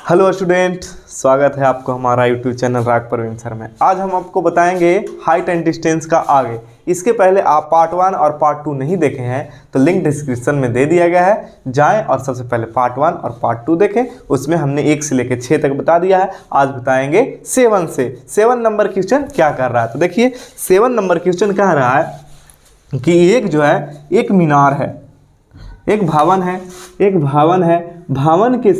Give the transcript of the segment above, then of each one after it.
Hello student, स्वागत है आपको हमारा यूट्यूब चैनल राग प्रवीण सर में। आज हम आपको बताएंगे हाइट एंड डिस्टेंस का आगे। इसके पहले आप पार्ट 1 और पार्ट 2 नहीं देखे हैं तो लिंक डिस्क्रिप्शन में दे दिया गया है, जाएं और सबसे पहले पार्ट 1 और पार्ट 2 देखें। उसमें हमने 1 से लेकर 6 तक बता दिया है। आज बताएंगे 7 से। 7 नंबर क्वेश्चन क्या कर रहा है, तो देखिए 7 नंबर क्वेश्चन कह रहा है कि एक मीनार है, एक भवन है, भवन के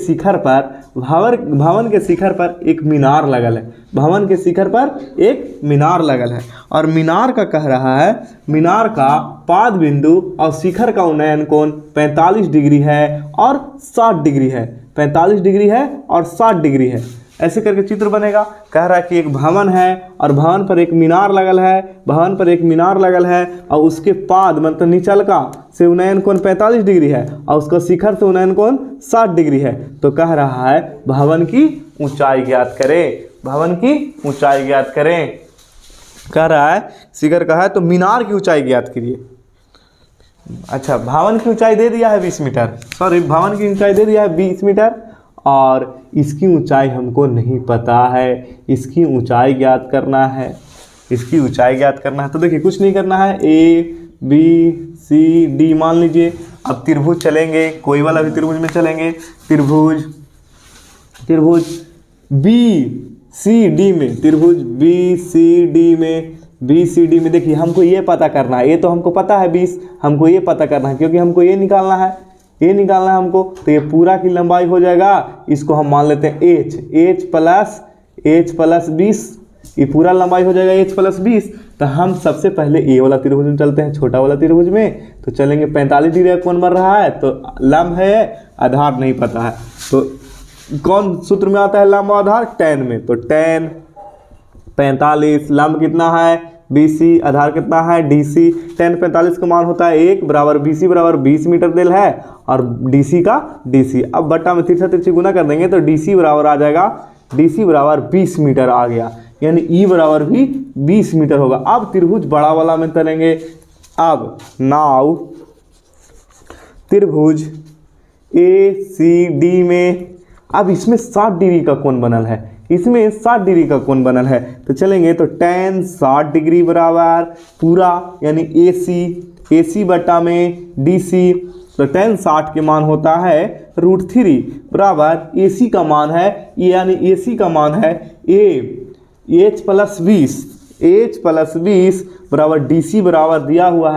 शिखर पर एक मीनार लगल है, भवन के शिखर पर एक मीनार लगल है। और मीनार का कह रहा है, मीनार का पाद बिंदु और शिखर का उन्नयन कोण 45 डिग्री है और 60 डिग्री है, 45 डिग्री है और 60 डिग्री है। ऐसे करके चित्र बनेगा। कह रहा है कि एक भवन है और भवन पर एक मीनार लगल है, और उसके पाद मतलब निचल का से उन्नयन कोण 45 डिग्री है और उसका शिखर से उन्नयन कोण 60 डिग्री है। तो कह रहा है भवन की ऊंचाई ज्ञात करें, कह रहा है शिखर का है तो मीनार की ऊंचाई ज्ञात करिए। अच्छा, भवन की ऊंचाई दे दिया है 20 मीटर, भवन की ऊंचाई दे दिया है 20 मीटर और इसकी ऊंचाई हमको नहीं पता है, इसकी ऊंचाई ज्ञात करना है, तो देखिए कुछ नहीं करना है, ABCD मान लीजिए। अब त्रिभुज चलेंगे, कोई वाला भी त्रिभुज में चलेंगे, त्रिभुज BCD में देखिए हमको ये पता करना है, ये तो हमको पता है 20, हमको ये पता करना है क्योंकि हमको ये निकालना है हमको। तो ये पूरा की लंबाई हो जाएगा, इसको हम मान लेते हैं H प्लस 20, ये पूरा लंबाई हो जाएगा H प्लस 20। तो हम सबसे पहले ए वाला त्रिभुज में चलते हैं, छोटा वाला त्रिभुज में। तो चलेंगे 45 डिग्री का कोण बन रहा है, तो लंब है, आधार नहीं पता है, तो कौन सूत्र में आता है लंब आधार? tan में। तो tan 45, लंब कितना है BC, आधार कितना है DC। tan 45 का मान होता है 1 बराबर BC बराबर 20 मीटर देल है और DC का DC। अब बट्टा में तिरछा गुना कर देंगे तो DC बराबर आ जाएगा, DC बराबर 20 मीटर आ गया, यानी E बराबर भी 20 मीटर होगा। अब त्रिभुज बड़ा वाला में चलेंगे। अब नाउ त्रिभुज ACD में, अब इसमें 60 डिग्री का कोण बनल है, तो चलेंगे तो tan 60 डिग्री बराबर पूरा यानी AC बट्टा में DC। तो tan 60 के मान होता है √3 बराबर AC का मान है, यानी AC का मान है H प्लस 20 बराबर DC बराबर दिया हुआ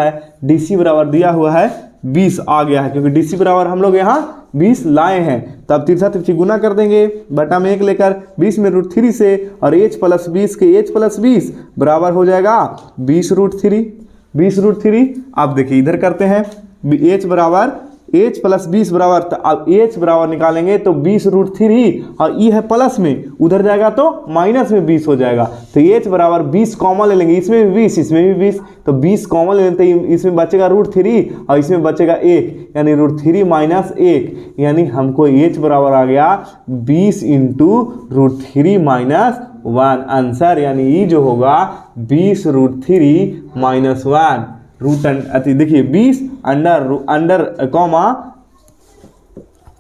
है 20 आ गया है, क्योंकि DC बराबर हम लोग यहाँ 20 लाए हैं। तब तिरछा गुना कर देंगे, बटा में 1 लेकर 20 में √3 से, और H प्लस 20 के H प्लस 20 बराबर हो जाएगा 20 √3। अब देखिए इधर करते हैं, H प्लस 20 बराबर, तो अब H बराबर निकालेंगे तो 20 √3 और E है प्लस में, उधर जाएगा तो माइनस में 20 हो जाएगा। तो H बराबर 20 कॉमन ले लेंगे, इसमें भी 20 इसमें भी 20, तो 20 कॉमन ले लेते हैं, इसमें बचेगा √3 और इसमें बचेगा 1, यानी √3 माइनस 1, यानी हमको H बराबर आ गया 20 इंटू √3 माइनस 1 आंसर, यानी E जो होगा 20 √3 माइनस 1 देखिए 20 अंडर कॉमा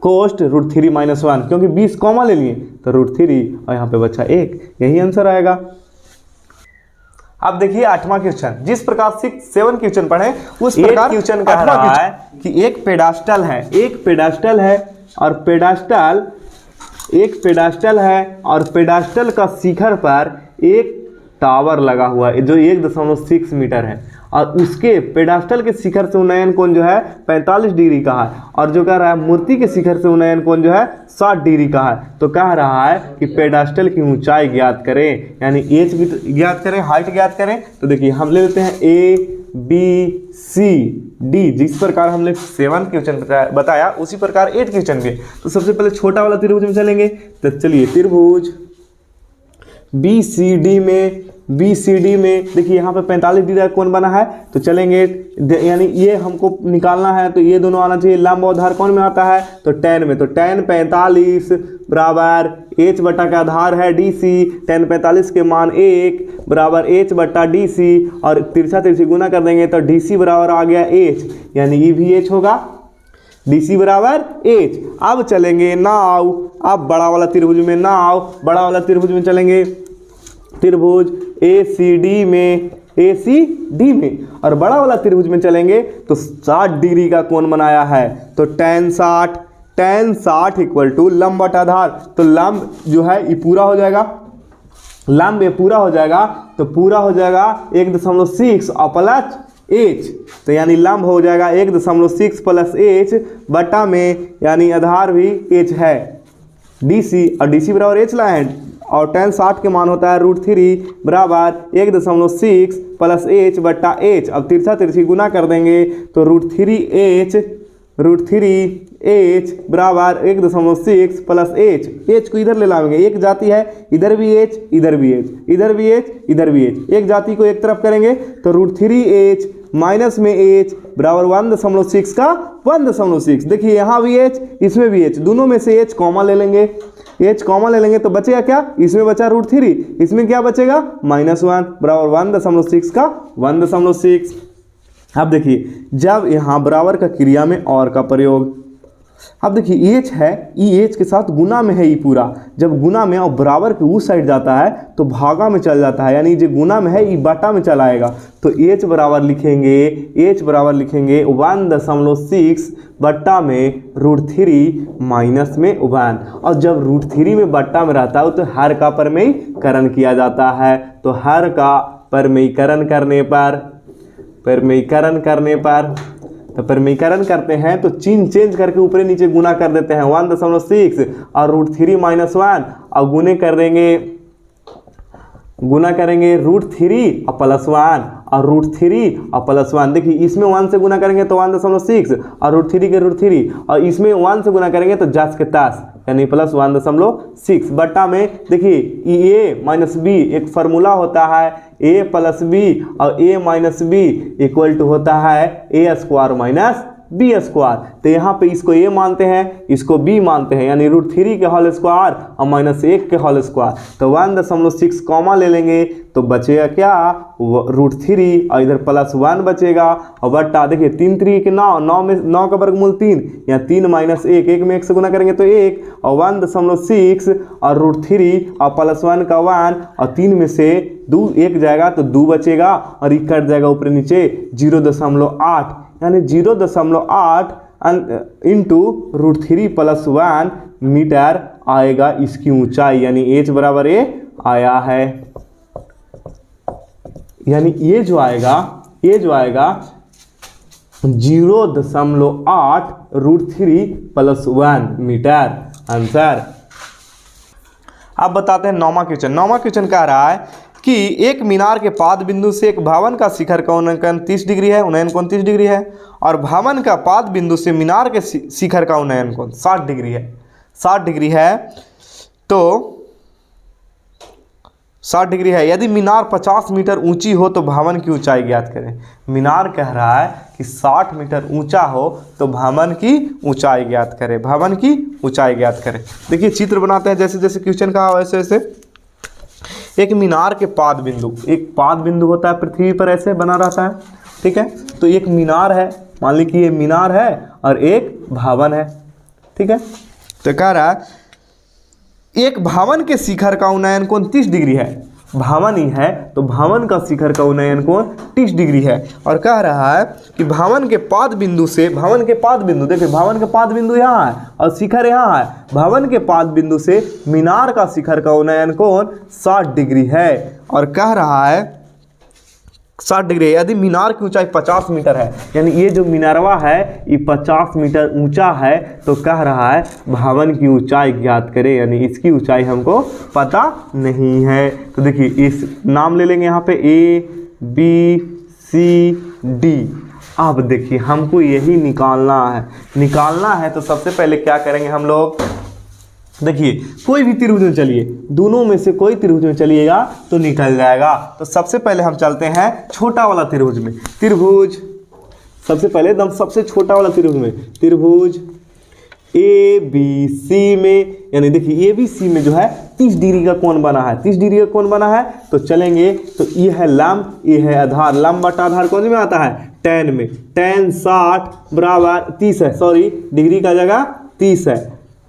कोस्ट √3 माइनस 1, क्योंकि 20 कॉमा ले लिए तो √3 और यहाँ पे बचा 1, यही आंसर आएगा। अब देखिए 8वां क्वेश्चन, जिस प्रकार से 7 क्वेश्चन पढ़े उस प्रकार क्वेश्चन कह रहा है कि एक पेडास्टल है और पेडास्टल का शिखर पर एक टावर लगा हुआ है जो 1.6 मीटर है, और उसके पेडास्टल के शिखर से उन्नयन कोण जो है 45 डिग्री का है, और जो कह रहा है मूर्ति के शिखर से उन्नयन कोण जो है 60 डिग्री का है। तो कह रहा है कि पेडास्टल की ऊंचाई ज्ञात करें, यानी H ज्ञात करें, हाइट ज्ञात करें। तो देखिए हम ले लेते हैं ABCD, जिस प्रकार हमने 7 क्वेश्चन बताया उसी प्रकार 8 क्वेश्चन भी। तो सबसे पहले छोटा वाला त्रिभुज में चलेंगे, तो चलिए त्रिभुज BCD में देखिए यहाँ पे 45 डिग्री का कोण बना है, तो चलेंगे यानी ये हमको निकालना है, तो ये दोनों आना चाहिए। लंब और आधार कौन में आता है? तो tan में। तो tan 45 बराबर H बटा का आधार है DC, tan 45 के मान 1 बराबर H बटा DC, और तिरछा गुना कर देंगे तो DC बराबर आ गया H, यानी E भी H होगा। DC बराबर एच। अब चलेंगे नाउ, अब बड़ा वाला त्रिभुज में नाउ, बड़ा वाला त्रिभुज में चलेंगे, त्रिभुज ACD में, ACD में, और बड़ा वाला त्रिभुज में चलेंगे तो 60 डिग्री का कोण बनाया है, तो tan 60 इक्वल टू लंब बटा आधार, तो लंब जो है ये पूरा हो जाएगा, लंब ये पूरा हो जाएगा, तो पूरा हो जाएगा 1.6 और प्लस h, तो यानी लंब हो जाएगा 1.6 प्लस h बटा में, यानी आधार भी h है DC, और DC बराबर h लाए हैं, और tan 60 के मान होता है √3 बराबर 1.6 प्लस h बटा h। अब तिरछा तिरछी गुना कर देंगे तो √3h बराबर 1.6 प्लस h को इधर ले लाएंगे, एक जाति है, इधर भी h, इधर भी h, इधर भी h, इधर भी h, एक जाति को एक तरफ करेंगे तो √3h माइनस में h बराबर 1.6 का 1.6। देखिए यहाँ भी h, इसमें भी h, दोनों में से h कॉमा ले लेंगे, h कॉमा ले लेंगे तो बचेगा क्या, इसमें बचा √3, इसमें क्या बचेगा -1 बराबर 1.6 का 1.6। अब देखिए जब यहाँ बराबर का क्रिया में और का प्रयोग, अब देखिए h है, ये h के साथ गुना में है, ये पूरा जब गुना में और बराबर के उस साइड जाता है तो भागा में चल जाता है, यानी जो गुना में है ये बाटा में चला आएगा, तो h बराबर लिखेंगे 1.6 बट्टा में √3 माइनस में 1, और जब √3 में बट्टा में रहता है तो हर का परमेयीकरण किया जाता है, तो हर का परमेयीकरण तो परमेयीकरण करते हैं तो चिन्ह चेंज करके ऊपर नीचे गुना कर देते हैं, 1.6 और √3 माइनस 1, और गुना करेंगे √3 और प्लस 1 और √3 और प्लस 1। देखिए इसमें 1 से गुना करेंगे तो 1.6 और √3 के √3, और इसमें 1 से गुना करेंगे तो 10 के 10 यानी प्लस 1.6 बट्टा में। देखिए a माइनस b एक फार्मूला होता है, a प्लस b और a minus b equal to होता है a² माइनस b², तो यहाँ पे इसको a मानते हैं, इसको b मानते हैं, यानी √3 के होल स्क्वायर और -1 के होल स्क्वायर, तो 1.6 कॉमा ले लेंगे तो बचेगा क्या √3 और इधर प्लस 1 बचेगा, और बट्टा देखिए 3 3 के 9 में 9 का वर्गमूल 3, या 3 माइनस 1, 1 में 1 से गुना करेंगे तो 1, और 1.6 और √3 और प्लस 1 का 1, और 3 में से 2 1 जाएगा तो 2 बचेगा, और ये कट जाएगा ऊपर नीचे 0.8, यानी 0.8 इंटू √3 प्लस 1 मीटर आएगा इसकी ऊंचाई, यानी h बराबर a आया है, यानी ये जो आएगा 0.8 √3 प्लस 1 मीटर आंसर। अब बताते हैं 9वां क्वेश्चन। 9वां क्वेश्चन कह रहा है कि एक मीनार के पाद बिंदु से एक भवन का शिखर का उन्नयन 30 डिग्री है, उन्नयन कोण 30 डिग्री है, और भवन का पाद बिंदु से मीनार के शिखर का उन्नयन कोण 60 डिग्री है, 60 डिग्री है, तो 60 डिग्री है। यदि मीनार 50 मीटर ऊंची हो तो भवन की ऊंचाई ज्ञात करें। मीनार कह रहा है कि 60 मीटर ऊंचा हो तो भवन की ऊंचाई ज्ञात करें, भवन की ऊंचाई ज्ञात करें। देखिए चित्र बनाते हैं, जैसे जैसे क्वेश्चन कहा वैसे वैसे। एक मीनार के पाद बिंदु, एक पाद बिंदु होता है पृथ्वी पर ऐसे बना रहता है, ठीक है, तो एक मीनार है, मान ली कि ये मीनार है और एक भवन है, ठीक है, तो कह रहा है एक भवन के शिखर का उन्नयन कोण 30 डिग्री है, भवन ही है तो भवन का शिखर का उन्नयन कोण 30 डिग्री है, और कह रहा है कि भवन के पाद बिंदु से, भवन के पाद बिंदु, देखिए भवन का पाद बिंदु यहाँ है और शिखर यहाँ है, भवन के पाद बिंदु से मीनार का शिखर का उन्नयन कोण 60 डिग्री है, और कह रहा है 60 डिग्री। यदि मीनार की ऊंचाई 50 मीटर है, यानी ये जो मीनारवा है ये 50 मीटर ऊंचा है, तो कह रहा है भवन की ऊंचाई ज्ञात करें, यानी इसकी ऊंचाई हमको पता नहीं है। तो देखिए इस नाम ले लेंगे यहाँ पे A B C D। अब देखिए हमको यही निकालना है, तो सबसे पहले क्या करेंगे हम लोग, देखिए कोई भी त्रिभुज में चलिए, दोनों में से कोई त्रिभुज में चलिएगा तो निकल जाएगा। तो सबसे पहले हम चलते हैं छोटा वाला त्रिभुज में, त्रिभुज सबसे पहले एकदम सबसे छोटा वाला त्रिभुज में, त्रिभुज ABC में, यानी देखिए ABC में जो है 30 डिग्री का कोण बना है, 30 डिग्री का कोण बना है, तो चलेंगे तो ये है लंब, ये है आधार, लंब बटा आधार कौन में आता है tan में, tan 60 बराबर 30 है, सॉरी डिग्री का जगह 30 है।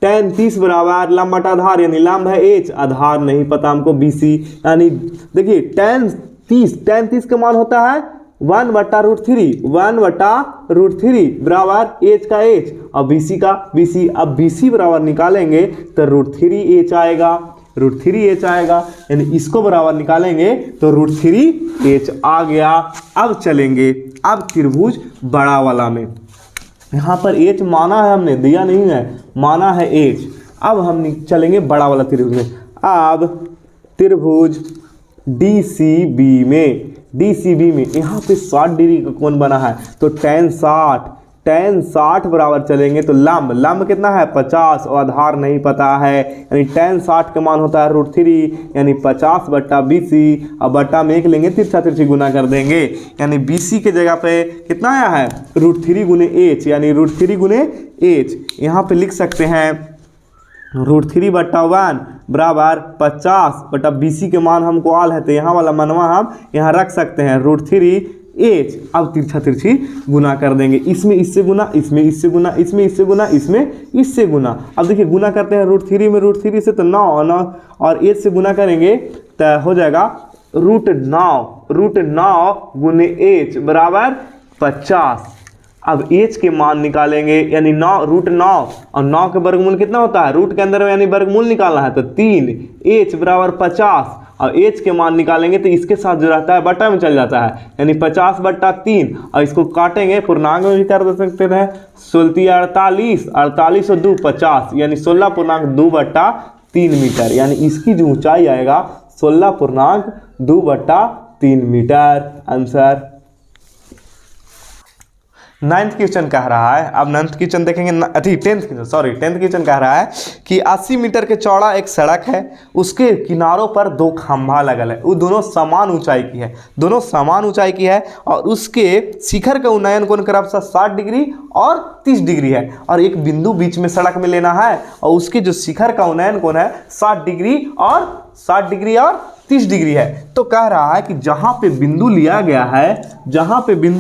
tan 30 बराबर लंब बटा आधार, यानी लंब है h, आधार नहीं पता हमको BC, यानी देखिए tan 30 का मान होता है 1/√3, 1/√3 बराबर h का h और BC का BC। अब BC बराबर निकालेंगे तो √3h आएगा, √3h आएगा, यानी इसको बराबर निकालेंगे तो √3h आ गया। अब चलेंगे अब त्रिभुज बड़ा वाला में, यहाँ पर h माना है हमने, दिया नहीं है, माना है h। अब हम चलेंगे बड़ा वाला त्रिभुज में। अब त्रिभुज DCB में यहाँ पे 60 डिग्री का कोण बना है, तो tan 60 बराबर चलेंगे तो लंब कितना है 50 और आधार नहीं पता है, यानी tan 60 का मान होता है √3, यानी 50/BC। अब बट्टा में 1 लेंगे, तिरछा तिरछी गुना कर देंगे, यानी BC के जगह पे कितना आया है √3 गुने h, यानी √3 गुने h। यहाँ पे लिख सकते हैं √3/1 बराबर 50/BC के मान हमको आल है, तो यहाँ वाला मनवा हम यहाँ रख सकते हैं √3h। अब तिरछा तिरछी गुना कर देंगे, इसमें इससे गुना, इसमें इससे गुना, इसमें इससे गुना, इसमें इससे गुना। अब देखिए गुना करते हैं √3 में √3 से तो 9 और h से गुना करेंगे तो हो जाएगा √9 गुने h बराबर 50। अब h के मान निकालेंगे, यानी 9 √9 और 9 के वर्गमूल कितना होता है, रूट के अंदर यानी वर्गमूल निकालना है तो 3h बराबर 50। और h के मान निकालेंगे तो इसके साथ जो रहता है बटा में चल जाता है, यानी 50/3 और इसको काटेंगे पूर्णांक में भी कर सकते हैं, 16 48 और 2 50, यानी 16.2/3 मीटर, यानी इसकी जो ऊंचाई आएगा 16.2/3 मीटर। आंसर 9th क्वेश्चन कह रहा है, अब 9th क्वेश्चन देखेंगे, 10th क्वेश्चन कह रहा है कि 80 मीटर के चौड़ा एक सड़क है, उसके किनारों पर 2 खंभा लगल है, वो दोनों समान ऊंचाई की है और उसके शिखर का उन्नयन कोण क्रमशः 60 डिग्री और 30 डिग्री है, और एक बिंदु बीच में सड़क में लेना है और उसके जो शिखर का उन्नयन कोण है 60 डिग्री और 30 डिग्री है। तो कह रहा है कि जहां पे बिंदु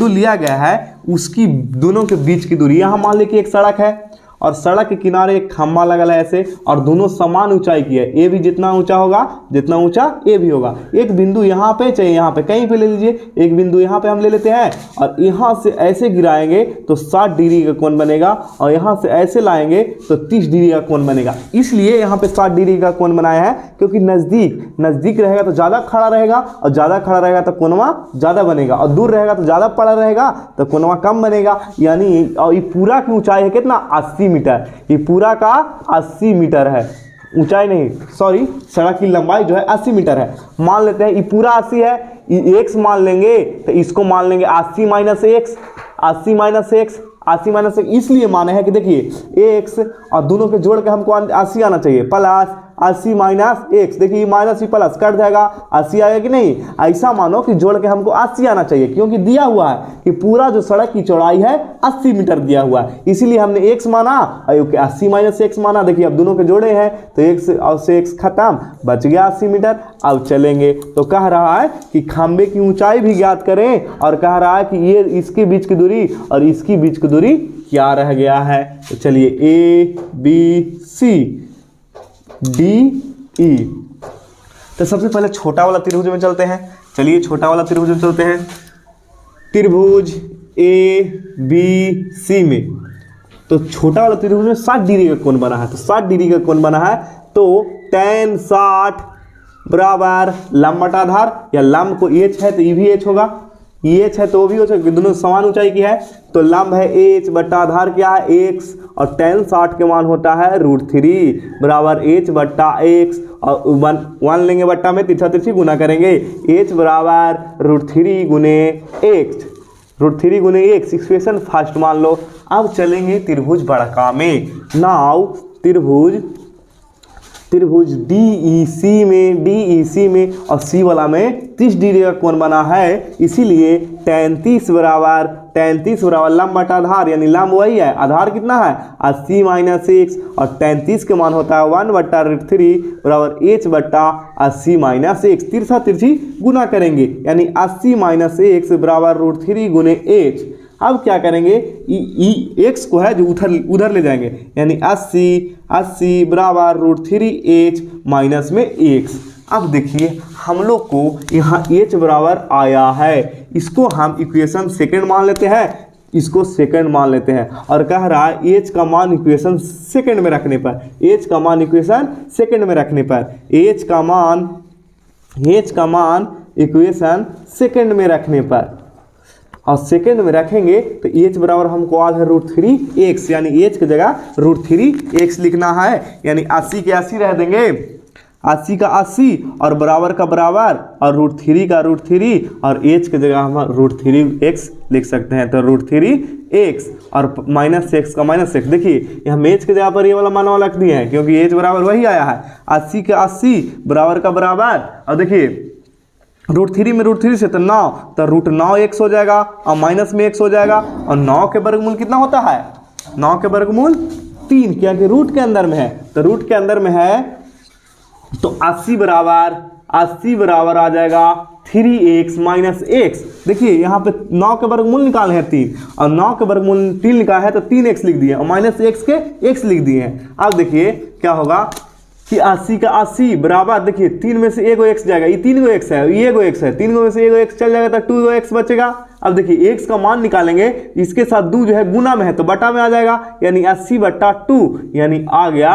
लिया गया है उसकी दोनों के बीच की दूरी, यहां मान ले कि एक सड़क है और सड़क के किनारे एक खंभा लगा है ऐसे, और दोनों समान ऊंचाई की है, ए भी जितना ऊंचा होगा जितना ऊंचा ए भी होगा। एक बिंदु यहाँ पे चाहिए, यहाँ पे कहीं पे ले लीजिए, एक बिंदु यहाँ पे हम ले लेते हैं और यहाँ से ऐसे गिराएंगे तो 60 डिग्री का कोण बनेगा और यहाँ से ऐसे लाएंगे तो 30 डिग्री का कोण बनेगा। इसलिए यहाँ पे 60 डिग्री का कोण बनाया है क्योंकि नजदीक रहेगा तो ज़्यादा खड़ा रहेगा और ज़्यादा खड़ा रहेगा तो कोणवा ज़्यादा बनेगा, और दूर रहेगा तो ज़्यादा पड़ा रहेगा तो कोणवा कम बनेगा। यानी और ये पूरा की ऊंचाई है कितना 80 मीटर, ये पूरा का 80 मीटर है, ऊंचाई नहीं सॉरी सड़क की लंबाई जो है 80 मीटर है। मान लेते हैं ये पूरा 80 है, ये x मान लेंगे तो इसको मान लेंगे 80 माइनस x, इसलिए माने है कि देखिए x और दोनों के जोड़ के हमको 80 आना चाहिए, प्लस 80 माइनस x, देखिए माइनस भी प्लस कट जाएगा, 80 आएगा कि नहीं। ऐसा मानो कि जोड़ के हमको 80 आना चाहिए, क्योंकि दिया हुआ है कि पूरा जो सड़क की चौड़ाई है 80 मीटर दिया हुआ है, इसीलिए हमने x माना और 80 माइनस x माना। देखिए अब दोनों के जोड़े हैं तो x और से x खत्म, बच गया 80 मीटर। अब चलेंगे तो कह रहा है कि खंबे की ऊंचाई भी ज्ञात करें और कह रहा है कि ये इसके बीच की दूरी और इसकी बीच की दूरी क्या रह गया है। तो चलिए ABC DE, तो सबसे पहले छोटा वाला त्रिभुज में चलते हैं। चलिए छोटा वाला त्रिभुज में चलते हैं, त्रिभुज ABC में। तो छोटा वाला त्रिभुज में 60 डिग्री का कोण बना है, तो 60 डिग्री का कोण बना है तो tan 60 बराबर लंब बटा आधार, या लंब को h है तो ये भी h होगा, ये h है तो वो भी हो सकता है, दोनों समान ऊंचाई की है तो लंब है h बटा आधार क्या है x, और tan 60 के मान होता है √3 बराबर h बटा x, और 1 लेंगे बट्टा में, तिरछा तिरछी गुना करेंगे, h बराबर √3 गुने x, इक्वेशन फर्स्ट मान लो। अब चलेंगे त्रिभुज बड़का में। नाउ त्रिभुज त्रिभुज DEC में और C वाला में 30 डिग्री का कोण बना है, इसीलिए tan 30 बराबर लंब बटा आधार, यानी लंब वही है, आधार कितना है 80 - x, और tan 30 के मान होता है 1/√3 बराबर h बटा 80 - x। तिरछा तिरछी गुना करेंगे, यानी 80 - x बराबर √3 गुने h। अब क्या करेंगे, x को है जो उधर ले जाएंगे, यानी 80 बराबर √3h माइनस में x। अब देखिए हम लोग को यहाँ h बराबर आया है, इसको हम इक्वेशन सेकंड मान लेते हैं, और कह रहा है h का मान इक्वेशन सेकंड में रखने पर, h का मान इक्वेशन सेकंड में रखने पर, h का मान इक्वेशन सेकंड में रखने पर, और सेकंड में रखेंगे तो h बराबर हमको आ है √3x, यानी h की जगह √3x लिखना है, यानी 80 के 80 रह देंगे, 80 का 80 और बराबर का बराबर और √3 का √3, और h की जगह हम √3x लिख सकते हैं, तो √3x और -x का -x। देखिए यहाँ h की जगह पर ये वाला मान रख दिए हैं, क्योंकि h बराबर वही आया है, 80 का 80 बराबर का बराबर, और देखिए √3 में √3 से तो 9, तो √9x हो जाएगा, और माइनस में x हो जाएगा, और 9 के वर्गमूल कितना होता है, 9 के वर्गमूल 3, क्योंकि रूट के अंदर में है, तो रूट के अंदर में है, तो 80 बराबर आ जाएगा 3x - x। देखिए यहाँ पे 9 के वर्गमूल निकाले हैं 3, और 9 के वर्गमूल 3 निकाला है तो 3x लिख दिए, और -x के x लिख दिए हैं। अब देखिए क्या होगा कि 80 का 80 बराबर, देखिए 3 में से एगो x जाएगा, ये 3 गो x है, ये एगो x है, 3 में से एगो x चल जाएगा तो 2 गो x बचेगा। अब देखिए x का मान निकालेंगे, इसके साथ 2 जो है गुना में है तो बटा में आ जाएगा, यानी 80 बटा 2, यानी आ गया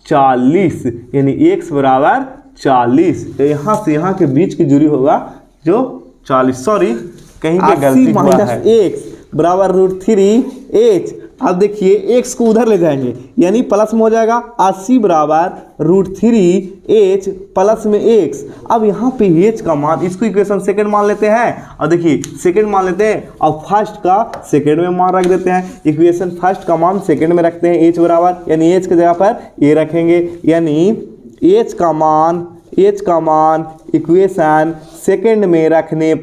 40, यानी x बराबर 40। तो यहाँ से यहाँ के बीच की दूरी होगा जो 40, सॉरी कहीं पे गलती हुआ है, x बराबर √3h। अब देखिए x को उधर ले जाएंगे, यानी प्लस में हो जाएगा, 80 बराबर √3h प्लस में x। अब यहाँ पे h का मान, इसको इक्वेशन सेकंड मान लेते हैं, और देखिए सेकंड मान लेते हैं, और फर्स्ट का सेकंड में मान रख देते हैं, इक्वेशन फर्स्ट का मान सेकंड में रखते हैं, h बराबर, यानी h की जगह पर a रखेंगे, यानी h का मान इक्वेशन सेकंड में रखने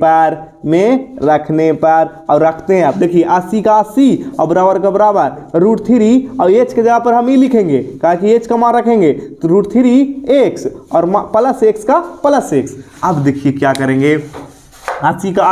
पर और रखते हैं। अब देखिए 80 का 80 और बराबर का बराबर √3, और h के जगह पर हम ही लिखेंगे, कहा कि h का मान रखेंगे तो √3x और प्लस x का प्लस x। अब देखिए क्या करेंगे, 80 का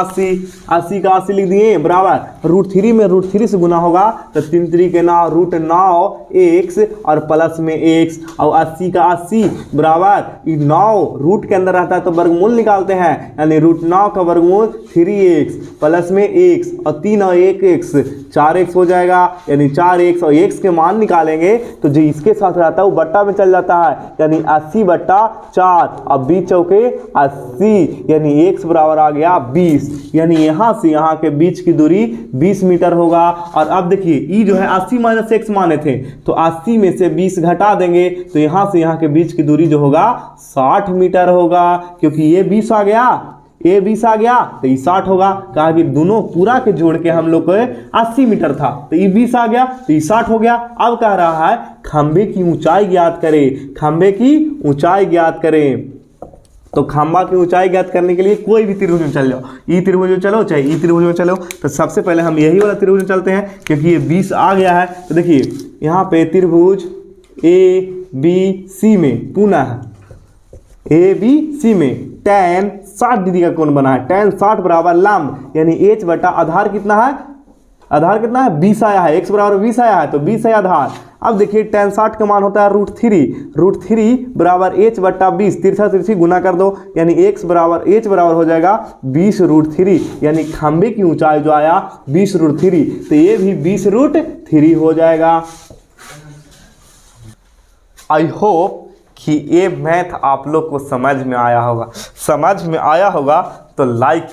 80 लिख दिए बराबर √3 में √3 से गुना होगा तो 3 3 के 9 √9x और प्लस में x, और 80 का 80 बराबर 9 रूट के अंदर रहता है तो वर्गमूल निकालते हैं, यानी √9 का वर्गमूल 3x प्लस में x, और 3 और 1x 4x हो जाएगा, यानी 4x, और x के मान निकालेंगे तो जो इसके साथ रहता है वो बट्टा में चल जाता है, यानी 80 बट्टा 4, अब 20 चौके 80, यानी x बराबर आ गया 20, यानी यहाँ से यहाँ के बीच की दूरी 20 मीटर होगा। और अब देखिए ई जो है 80 - x माने थे, तो 80 में से 20 घटा देंगे तो यहाँ से यहाँ के बीच की दूरी जो होगा 60 मीटर होगा, क्योंकि ये 20 आ गया, ये 20 आ गया तो ये 60 होगा, कहा कि दोनों पूरा के जोड़ के हम लोग को 80 मीटर था, तो ये 20 आ गया तो ये 60 हो गया। अब कह रहा है खंभे की ऊंचाई ज्ञात करें, खंभे की ऊंचाई ज्ञात करें। तो खंभा की ऊंचाई ज्ञात करने के लिए कोई भी त्रिभुज में चल जाओ, ई त्रिभुज में चलो चाहे ई त्रिभुज में चलो, तो सबसे पहले हम यही वाला त्रिभुज में चलते हैं, क्योंकि ये 20 आ गया है। तो देखिए यहाँ पे त्रिभुज ABC में, पुनः ABC में tan 60 डिग्री का कोण बना है, tan 60 बराबर लंब, यानी h बटा आधार कितना है, आधार कितना है 20 आया है, x बराबर 20 आया है तो 20 है आधार। अब देखिए tan 60 का मान होता है √3 बराबर h बटा 20, तिरछा तिरछी गुना कर दो, यानी h बराबर हो जाएगा 20 √3, यानी खंभे की ऊंचाई जो आया 20 √3, तो ये भी 20 √3 हो जाएगा। आई होप कि ये मैथ आप लोग को समझ में आया होगा, तो लाइक